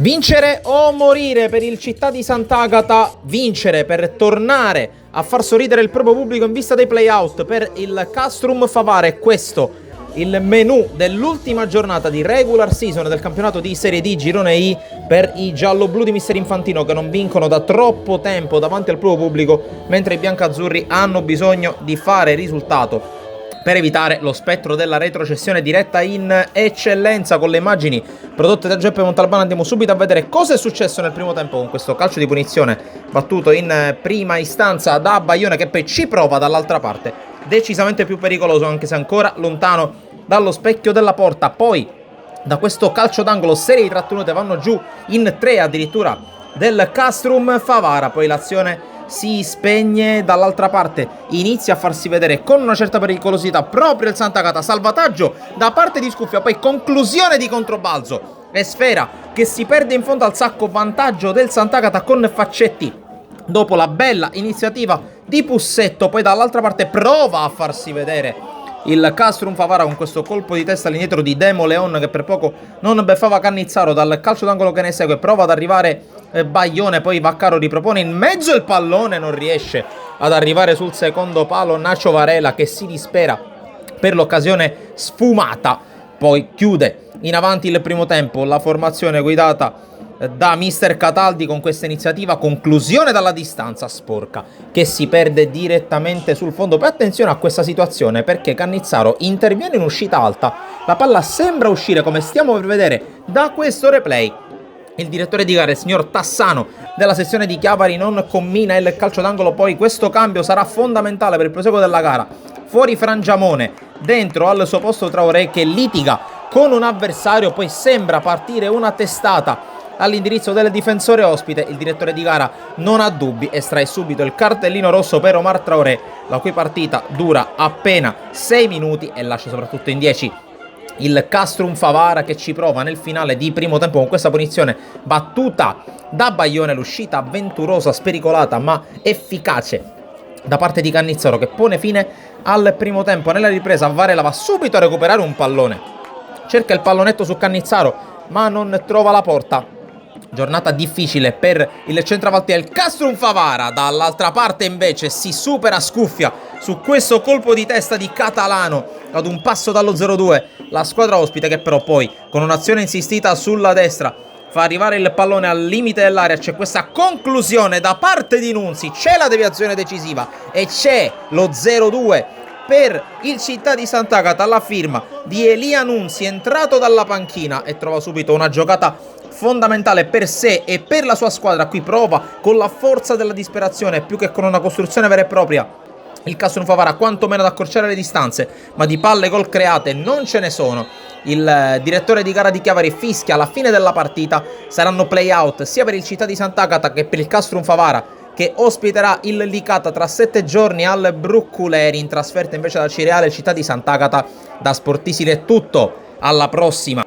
Vincere o morire per il Città di Sant'Agata, vincere per tornare a far sorridere il proprio pubblico in vista dei playout per il Castrum Favara. È questo il menù dell'ultima giornata di regular season del campionato di Serie D Girone I per i gialloblu di Mister Infantino, che non vincono da troppo tempo davanti al proprio pubblico, mentre i biancazzurri hanno bisogno di fare risultato per evitare lo spettro della retrocessione diretta in eccellenza. Con le immagini prodotte da Giuseppe Montalbano andiamo subito a vedere cosa è successo nel primo tempo con questo calcio di punizione battuto in prima istanza da Baglione, che poi ci prova dall'altra parte, decisamente più pericoloso anche se ancora lontano dallo specchio della porta. Poi da questo calcio d'angolo serie di trattenute vanno giù in 3 addirittura del Castrum Favara, poi l'azione si spegne, dall'altra parte inizia a farsi vedere con una certa pericolosità proprio il Sant'Agata, salvataggio da parte di Scuffia, poi conclusione di controbalzo e Sfera che si perde in fondo al sacco, vantaggio del Sant'Agata con Faccetti dopo la bella iniziativa di Pussetto. Poi dall'altra parte prova a farsi vedere il Castrum Favara con questo colpo di testa all'indietro di Demo Leon, che per poco non beffava Cannizzaro dal calcio d'angolo che ne segue. Prova ad arrivare Baglione, poi Vaccaro ripropone in mezzo il pallone, non riesce ad arrivare sul secondo palo Nacio Varela, che si dispera per l'occasione sfumata. Poi chiude in avanti il primo tempo la formazione guidata da Mister Cataldi con questa iniziativa, conclusione dalla distanza sporca che si perde direttamente sul fondo. Poi attenzione a questa situazione, perché Cannizzaro interviene in uscita alta, la palla sembra uscire come stiamo per vedere da questo replay. Il direttore di gara, il signor Tassano della sezione di Chiavari, non commina il calcio d'angolo. Poi questo cambio sarà fondamentale per il proseguo della gara. Fuori Frangiamone, dentro al suo posto Traoré che litiga con un avversario, poi sembra partire una testata all'indirizzo del difensore ospite. Il direttore di gara non ha dubbi, estrae subito il cartellino rosso per Omar Traoré, la cui partita dura appena 6 minuti e lascia soprattutto in 10 il Castrum Favara, che ci prova nel finale di primo tempo con questa punizione battuta da Baglione, l'uscita avventurosa, spericolata ma efficace da parte di Cannizzaro, che pone fine al primo tempo. Nella ripresa Varela va subito a recuperare un pallone, cerca il pallonetto su Cannizzaro ma non trova la porta. Giornata difficile per il centravanti del Castrum Favara. Dall'altra parte invece si supera Scuffia su questo colpo di testa di Catalano ad un passo dallo 0-2 la squadra ospite, che però poi con un'azione insistita sulla destra fa arrivare il pallone al limite dell'area. C'è questa conclusione da parte di Nunzi, c'è la deviazione decisiva e c'è lo 0-2 per il Città di Sant'Agata, alla firma di Elia Nunzi, entrato dalla panchina e trova subito una giocata fondamentale per sé e per la sua squadra. Qui prova con la forza della disperazione, più che con una costruzione vera e propria, il Castrum Favara quantomeno ad accorciare le distanze, ma di palle gol create non ce ne sono. Il direttore di gara di Chiavari fischia alla fine della partita. Saranno play out sia per il Città di Sant'Agata che per il Castrum Favara, che ospiterà il Licata tra 7 giorni al Brucculeri. In trasferta invece da Cireale, Città di Sant'Agata. Da Sportisile è tutto, alla prossima.